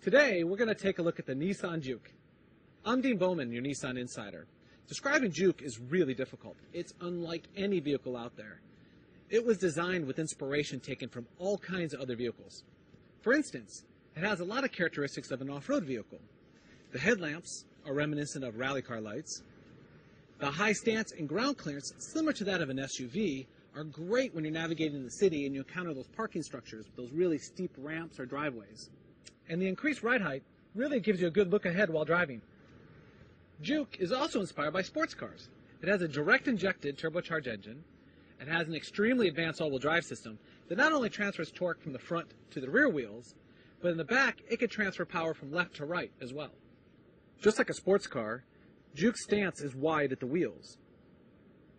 Today, we're going to take a look at the Nissan Juke. I'm Dean Bowman, your Nissan Insider. Describing Juke is really difficult. It's unlike any vehicle out there. It was designed with inspiration taken from all kinds of other vehicles. For instance, it has a lot of characteristics of an off-road vehicle. The headlamps are reminiscent of rally car lights. The high stance and ground clearance, similar to that of an SUV, are great when you're navigating the city and you encounter those parking structures with those really steep ramps or driveways. And the increased ride height really gives you a good look ahead while driving. Juke is also inspired by sports cars. It has a direct injected turbocharged engine. It has an extremely advanced all-wheel drive system that not only transfers torque from the front to the rear wheels, but in the back it can transfer power from left to right as well. Just like a sports car, Juke's stance is wide at the wheels,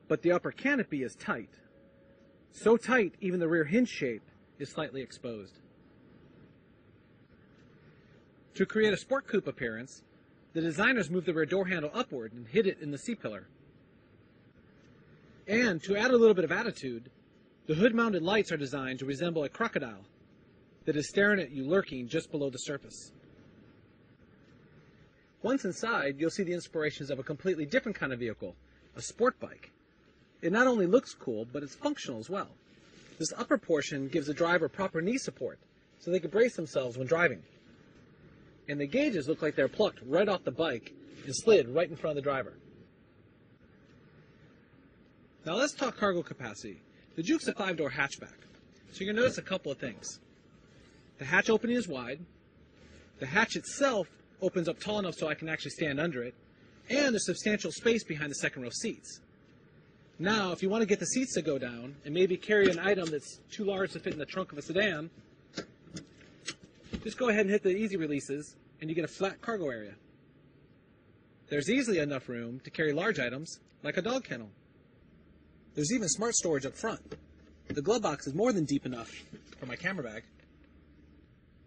but the upper canopy is tight. So tight even the rear hinge shape is slightly exposed. To create a sport coupe appearance, the designers moved the rear door handle upward and hid it in the C-pillar. And to add a little bit of attitude, the hood-mounted lights are designed to resemble a crocodile that is staring at you lurking just below the surface. Once inside, you'll see the inspirations of a completely different kind of vehicle, a sport bike. It not only looks cool, but it's functional as well. This upper portion gives the driver proper knee support so they can brace themselves when driving. And the gauges look like they're plucked right off the bike and slid right in front of the driver. Now let's talk cargo capacity. The Juke's a 5-door hatchback, so you're going to notice a couple of things. The hatch opening is wide. The hatch itself opens up tall enough so I can actually stand under it. And there's substantial space behind the second row seats. Now, if you want to get the seats to go down and maybe carry an item that's too large to fit in the trunk of a sedan, just go ahead and hit the easy releases and you get a flat cargo area. There's easily enough room to carry large items like a dog kennel. There's even smart storage up front. The glove box is more than deep enough for my camera bag.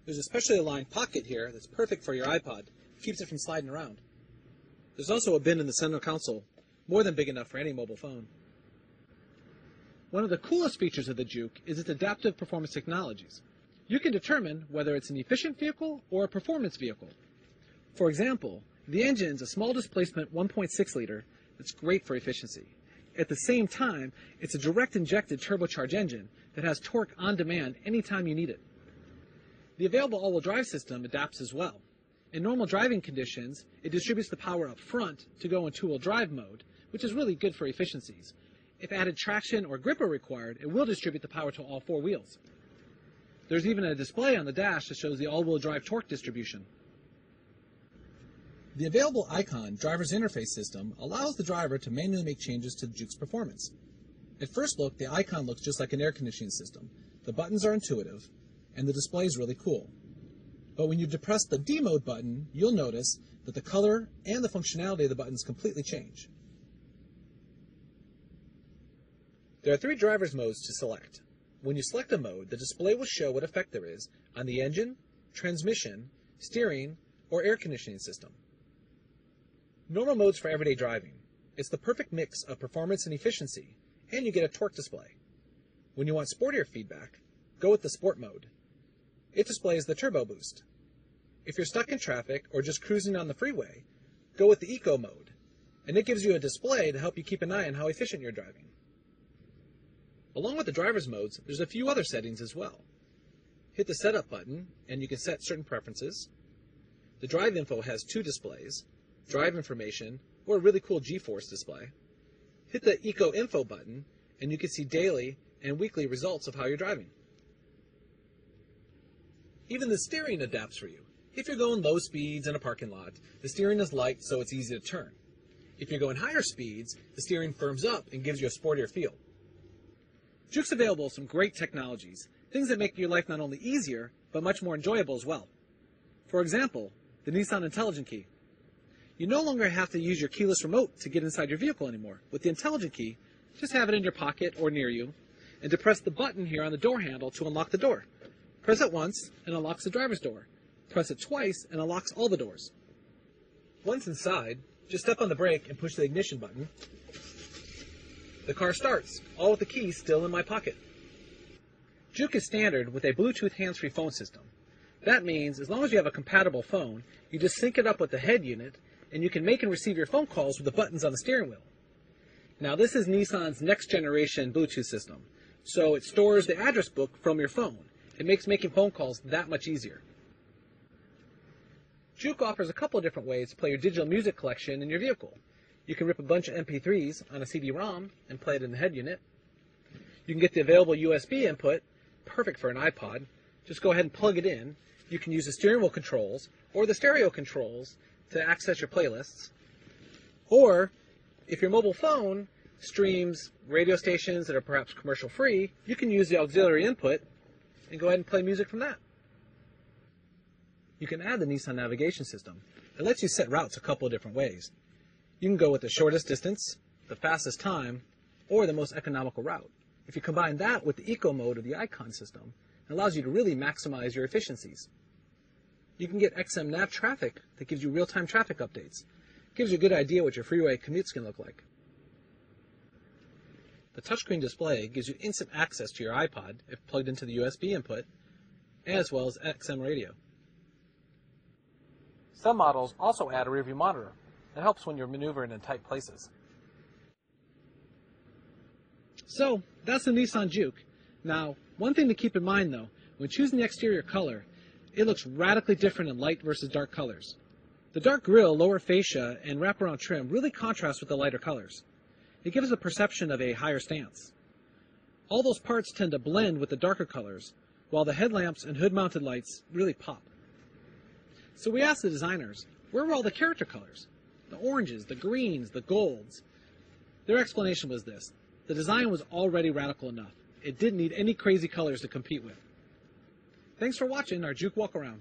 There's a specially aligned pocket here that's perfect for your iPod. Keeps it from sliding around. There's also a bin in the center console, more than big enough for any mobile phone. One of the coolest features of the Juke is its adaptive performance technologies. You can determine whether it's an efficient vehicle or a performance vehicle. For example, the engine's a small displacement 1.6 liter that's great for efficiency. At the same time, it's a direct injected turbocharged engine that has torque on demand anytime you need it. The available all-wheel drive system adapts as well. In normal driving conditions, it distributes the power up front to go in two-wheel drive mode, which is really good for efficiencies. If added traction or grip are required, it will distribute the power to all four wheels. There's even a display on the dash that shows the all-wheel drive torque distribution. The available Icon driver's interface system allows the driver to manually make changes to the Juke's performance. At first look, the Icon looks just like an air conditioning system. The buttons are intuitive, and the display is really cool. But when you depress the D mode button, you'll notice that the color and the functionality of the buttons completely change. There are 3 driver's modes to select. When you select a mode, the display will show what effect there is on the engine, transmission, steering, or air conditioning system. Normal modes for everyday driving. It's the perfect mix of performance and efficiency, and you get a torque display. When you want sportier feedback, go with the Sport mode. It displays the turbo boost. If you're stuck in traffic or just cruising on the freeway, go with the Eco mode, and it gives you a display to help you keep an eye on how efficient you're driving. Along with the driver's modes, there's a few other settings as well. Hit the Setup button, and you can set certain preferences. The Drive Info has 2 displays, Drive Information, or a really cool G-Force display. Hit the Eco Info button, and you can see daily and weekly results of how you're driving. Even the steering adapts for you. If you're going low speeds in a parking lot, the steering is light so it's easy to turn. If you're going higher speeds, the steering firms up and gives you a sportier feel. Juke's available with some great technologies, things that make your life not only easier, but much more enjoyable as well. For example, the Nissan Intelligent Key. You no longer have to use your keyless remote to get inside your vehicle anymore. With the Intelligent Key, just have it in your pocket or near you, and depress the button here on the door handle to unlock the door. Press it once, and unlocks the driver's door. Press it twice, and unlocks all the doors. Once inside, just step on the brake and push the ignition button. The car starts, all with the key still in my pocket. Juke is standard with a Bluetooth hands-free phone system. That means as long as you have a compatible phone, you just sync it up with the head unit, and you can make and receive your phone calls with the buttons on the steering wheel. Now, this is Nissan's next generation Bluetooth system, so it stores the address book from your phone. It makes making phone calls that much easier. Juke offers a couple of different ways to play your digital music collection in your vehicle. You can rip a bunch of MP3s on a CD-ROM and play it in the head unit. You can get the available USB input, perfect for an iPod. Just go ahead and plug it in. You can use the steering wheel controls or the stereo controls to access your playlists. Or, if your mobile phone streams radio stations that are perhaps commercial-free, you can use the auxiliary input and go ahead and play music from that. You can add the Nissan navigation system. It lets you set routes a couple of different ways. You can go with the shortest distance, the fastest time, or the most economical route. If you combine that with the eco mode of the icon system, it allows you to really maximize your efficiencies. You can get XM Nav traffic that gives you real-time traffic updates. It gives you a good idea what your freeway commutes can look like. The touchscreen display gives you instant access to your iPod if plugged into the USB input, as well as XM radio. Some models also add a rearview monitor. That helps when you're maneuvering in tight places. So, that's the Nissan Juke. Now, one thing to keep in mind though, when choosing the exterior color, it looks radically different in light versus dark colors. The dark grille, lower fascia, and wraparound trim really contrast with the lighter colors. It gives a perception of a higher stance. All those parts tend to blend with the darker colors, while the headlamps and hood-mounted lights really pop. So we asked the designers, where were all the character colors? The oranges, the greens, the golds. Their explanation was this: the design was already radical enough. It didn't need any crazy colors to compete with. Thanks for watching our Juke Walkaround.